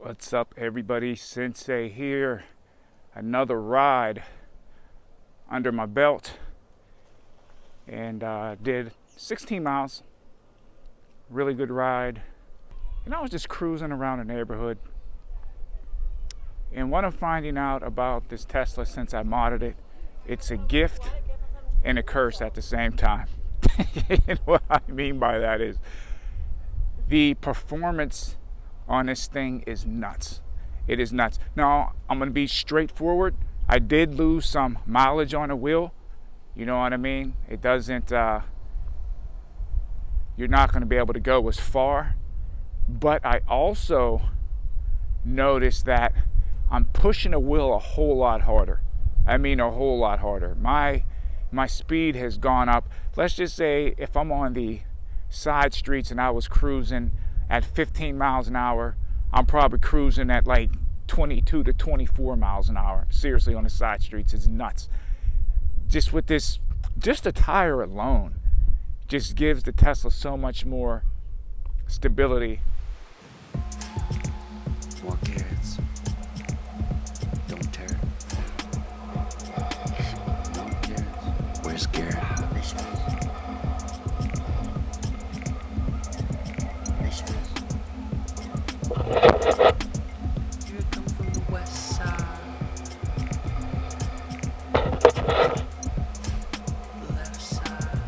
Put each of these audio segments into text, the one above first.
What's up, everybody? Sensei here. Another ride under my belt, and did 16 miles. Really good ride. And I was just cruising around the neighborhood. And what I'm finding out about this Tesla since I modded it, it's a gift and a curse at the same time. And what I mean by that is the performance on this thing is nuts. It is nuts. Now, I'm going to be straightforward. I did lose some mileage on the wheel. You know what I mean? It doesn't, you're not going to be able to go as far. But I also noticed that I'm pushing the wheel a whole lot harder. I mean, a whole lot harder. My speed has gone up. Let's just say if I'm on the side streets and I was cruising at 15 miles an hour, I'm probably cruising at like 22 to 24 miles an hour. Seriously, on the side streets, it's nuts. Just with this, just the tire alone just gives the Tesla so much more stability. More carrots. Don't tear it. More carrots. Where's Garrett? Here come from the west side. The left side.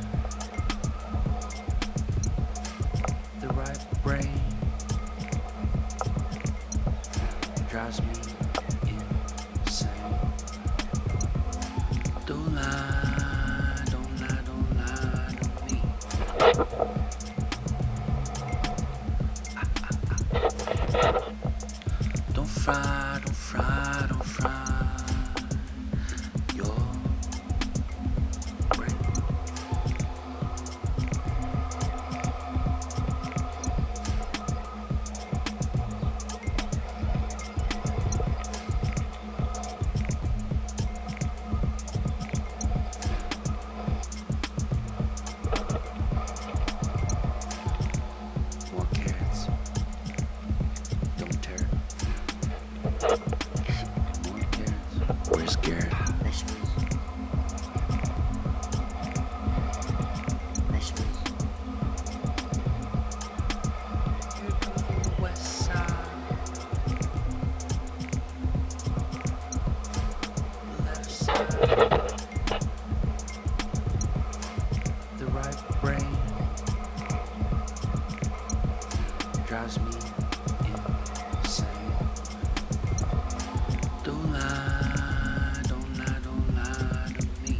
The right brain drives me insane. Don't lie, don't lie, don't lie to me. Don't fry, don't fry, don't fry your brain. More carrots. Don't tear it. More carrots. Where's Garrett? Here come from the west side. The left side. The right brain drives me insane. Don't lie, don't lie, don't lie to me.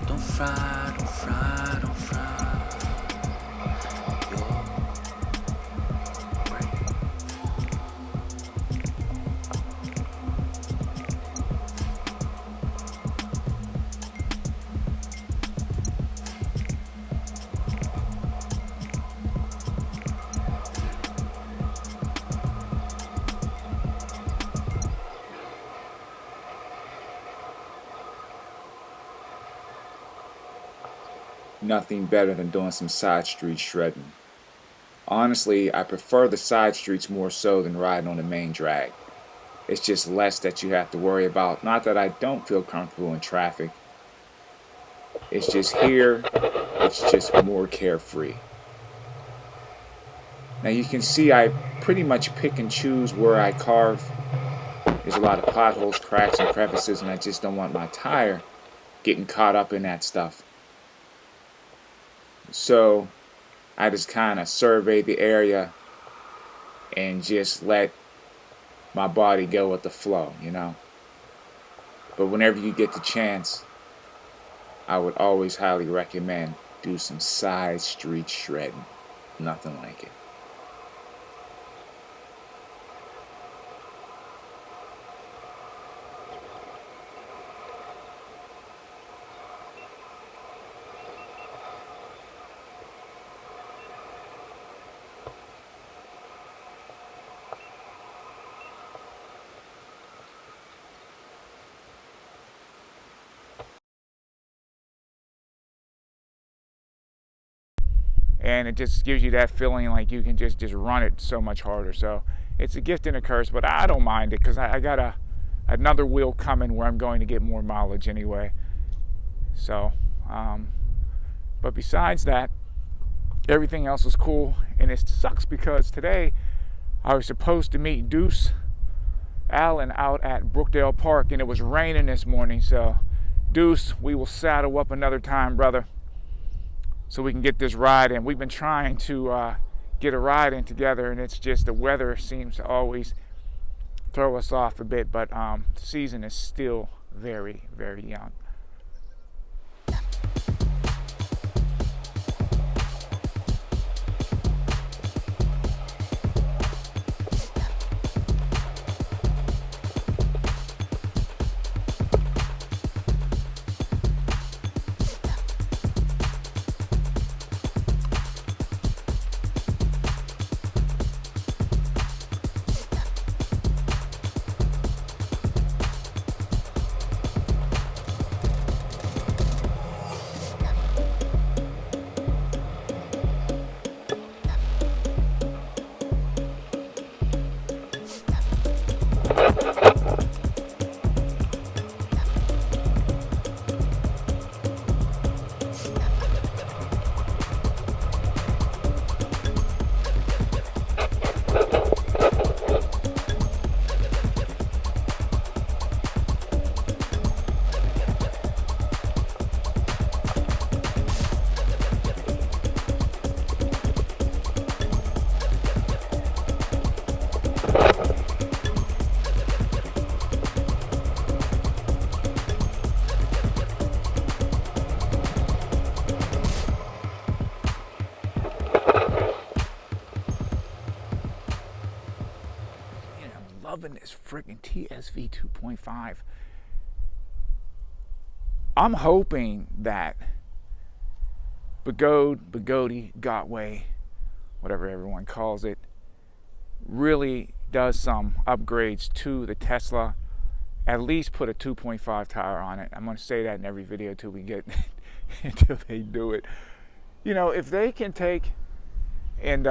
Don't fry, don't fry, don't fry your brain. Nothing better than doing some side street shredding. Honestly, I prefer the side streets more so than riding on the main drag. It's just less that you have to worry about. Not that I don't feel comfortable in traffic. It's just here, it's just more carefree. Now you can see I pretty much pick and choose where I carve. There's a lot of potholes, cracks, and crevices, and I just don't want my tire getting caught up in that stuff. So I just kind of survey the area and just let my body go with the flow, you know. But whenever you get the chance, I would always highly recommend do some side street shredding. Nothing like it. and it just gives you that feeling like you can just run it so much harder. So it's a gift and a curse, but I don't mind it because I got another wheel coming where I'm going to get more mileage anyway. So but besides that, everything else is cool. And it sucks because today I was supposed to meet Deuce Allen out at Brookdale Park, and it was raining this morning. So Deuce, we will saddle up another time, brother, so we can get this ride in. We've been trying to get a ride in together, and it's just the weather seems to always throw us off a bit, but the season is still very, very young. Loving this freaking TSV 2.5. I'm hoping that Bugatti, Gotway, whatever everyone calls it, really does some upgrades to the Tesla. At least put a 2.5 tire on it. I'm going to say that in every video till we get until they do it. You know, if they can take and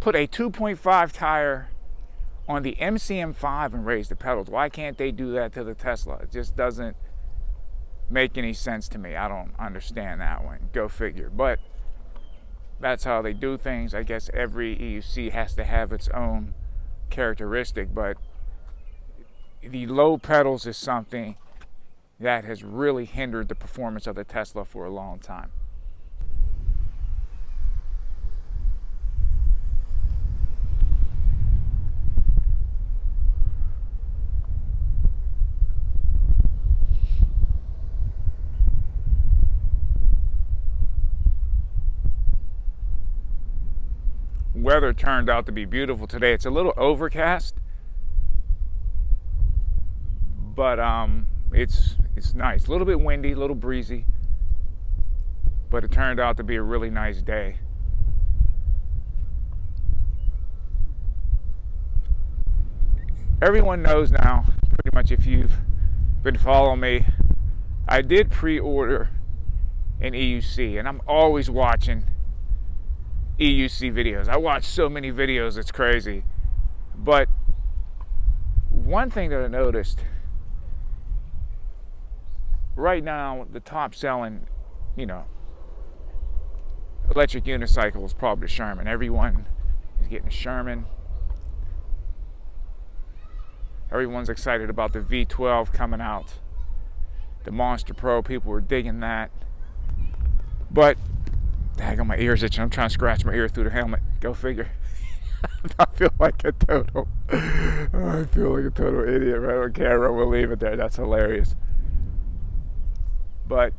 put a 2.5 tire on the MCM5 and raise the pedals, why can't they do that to the Tesla? It just doesn't make any sense to me. I don't understand that one. Go figure. But that's how they do things. I guess every EUC has to have its own characteristic, but the low pedals is something that has really hindered the performance of the Tesla for a long time. Weather turned out to be beautiful today. It's a little overcast, but it's nice. A little bit windy, a little breezy, but it turned out to be a really nice day. Everyone knows now, pretty much, if you've been following me, I did pre-order an EUC, and I'm always watching EUC videos. I watch so many videos, it's crazy. But one thing that I noticed, right now the top selling, electric unicycle is probably the Sherman. Everyone is getting a Sherman. Everyone's excited about the V12 coming out. The Monster Pro, people were digging that. But I got my ears itching. I'm trying to scratch my ear through the helmet. Go figure. I feel like a total idiot right on camera. We'll leave it there. That's hilarious. But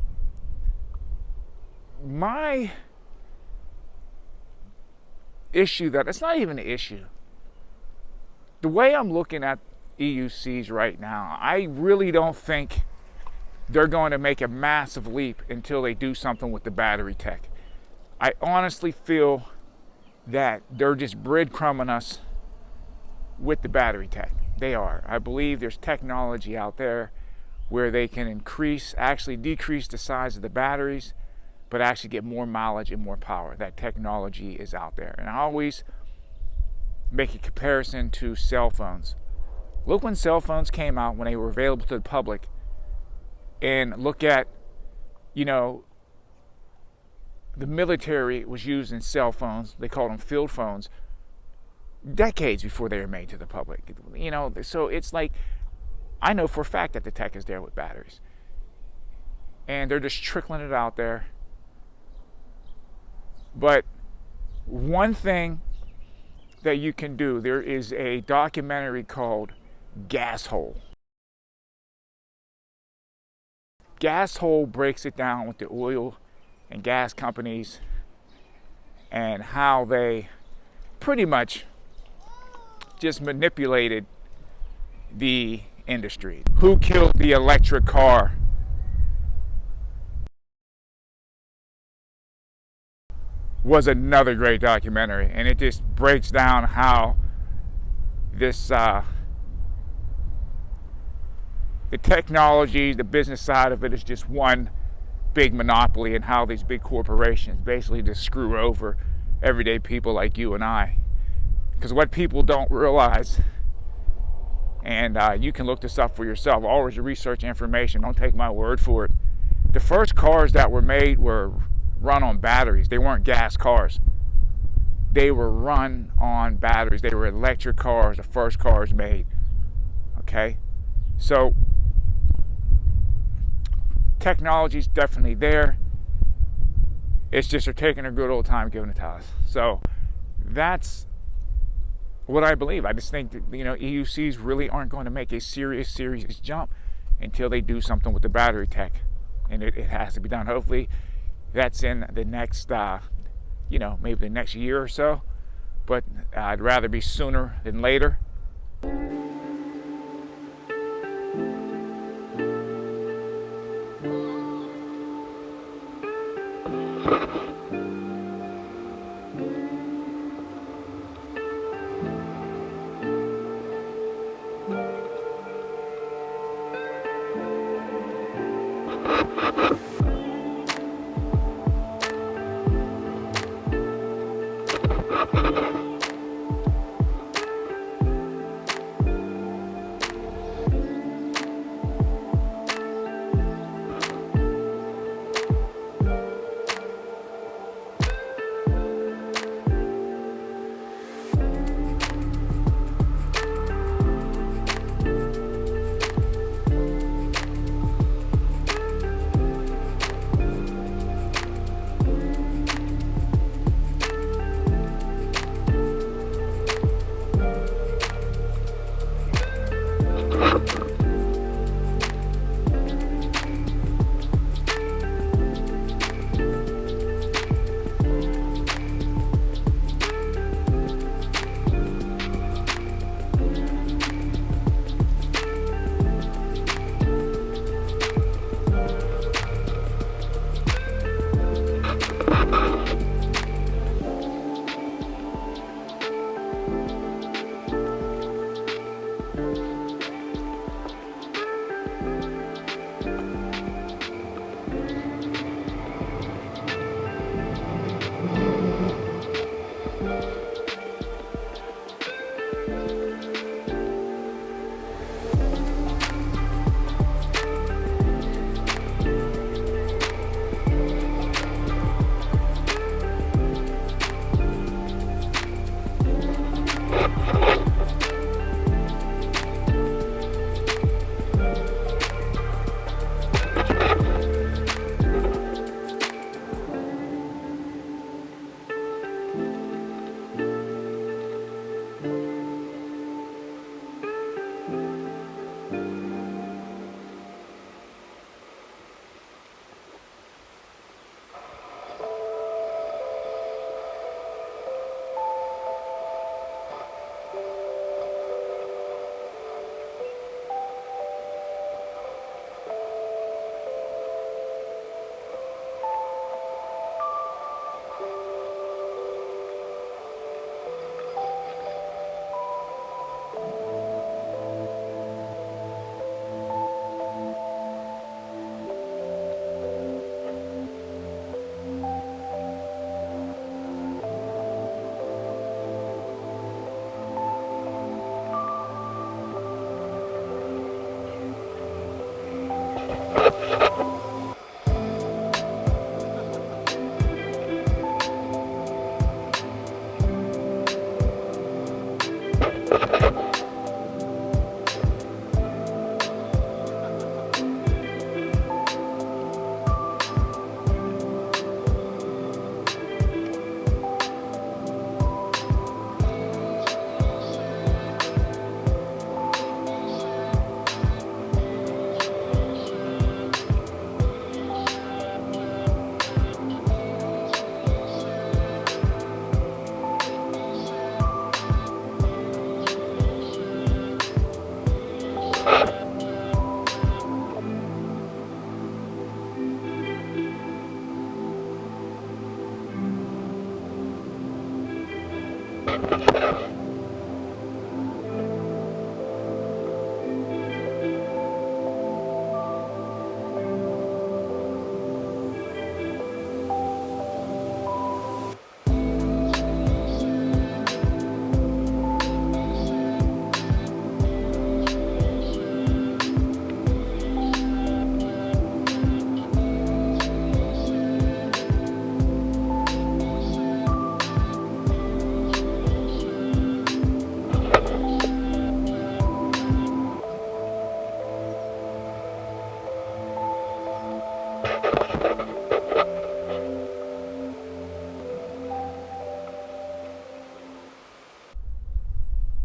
my issue, that it's not even an issue. The way I'm looking at EUCs right now, I really don't think they're going to make a massive leap until they do something with the battery tech. I honestly feel that they're just breadcrumbing us with the battery tech. They are. I believe there's technology out there where they can decrease the size of the batteries but actually get more mileage and more power. That technology is out there. And I always make a comparison to cell phones. Look when cell phones came out, when they were available to the public, and look at, you know, the military was using cell phones. They called them field phones decades before they were made to the public. You know, so it's like, I know for a fact that the tech is there with batteries. And they're just trickling it out there. But one thing that you can do, there is a documentary called Gas Hole. Gas Hole breaks it down with the oil and gas companies and how they pretty much just manipulated the industry. Who killed the electric car? Was another great documentary, and it just breaks down how this the technology, the business side of it is just one big monopoly, and how these big corporations basically just screw over everyday people like you and I. Because what people don't realize, and you can look this up for yourself, always research information, don't take my word for it. The first cars that were made were run on batteries. They weren't gas cars. They were run on batteries. They were electric cars, the first cars made. Okay? So, technology's definitely there. It's just they're taking a good old time giving it to us. So, that's what I believe. I just think that, you know, EUCs really aren't going to make a serious jump until they do something with the battery tech. And it has to be done. Hopefully, that's in the next, you know, maybe the next year or so. But I'd rather be sooner than later.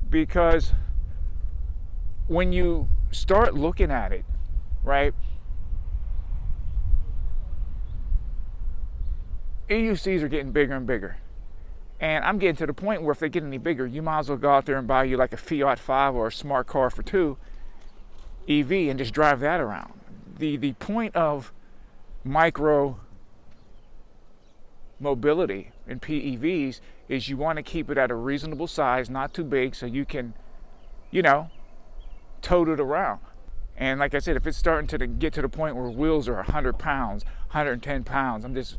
Because when you start looking at it, right, EUCs are getting bigger and bigger. And I'm getting to the point where if they get any bigger, you might as well go out there and buy you like a Fiat 5 or a smart car for 2 EV and just drive that around. The point of micro mobility in PEVs is you want to keep it at a reasonable size, not too big, so you can, tote it around. And like I said, if it's starting to get to the point where wheels are 100 pounds, 110 pounds, I'm just,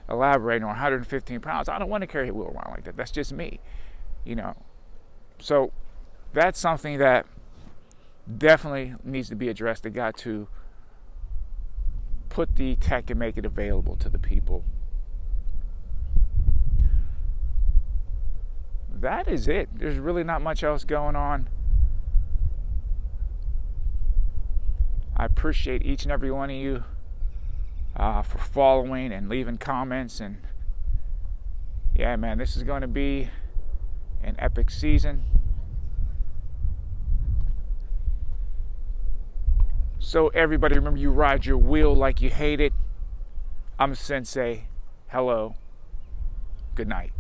elaborating on 115 pounds, I don't want to carry a wheel around like that. That's just me, So that's something that definitely needs to be addressed. They got to put the tech and make it available to the people. That is it. There's really not much else going on. I appreciate each and every one of you for following and leaving comments. And yeah, man, this is going to be an epic season. So everybody, remember, you ride your wheel like you hate it. I'm Sensei. Hello. Good night.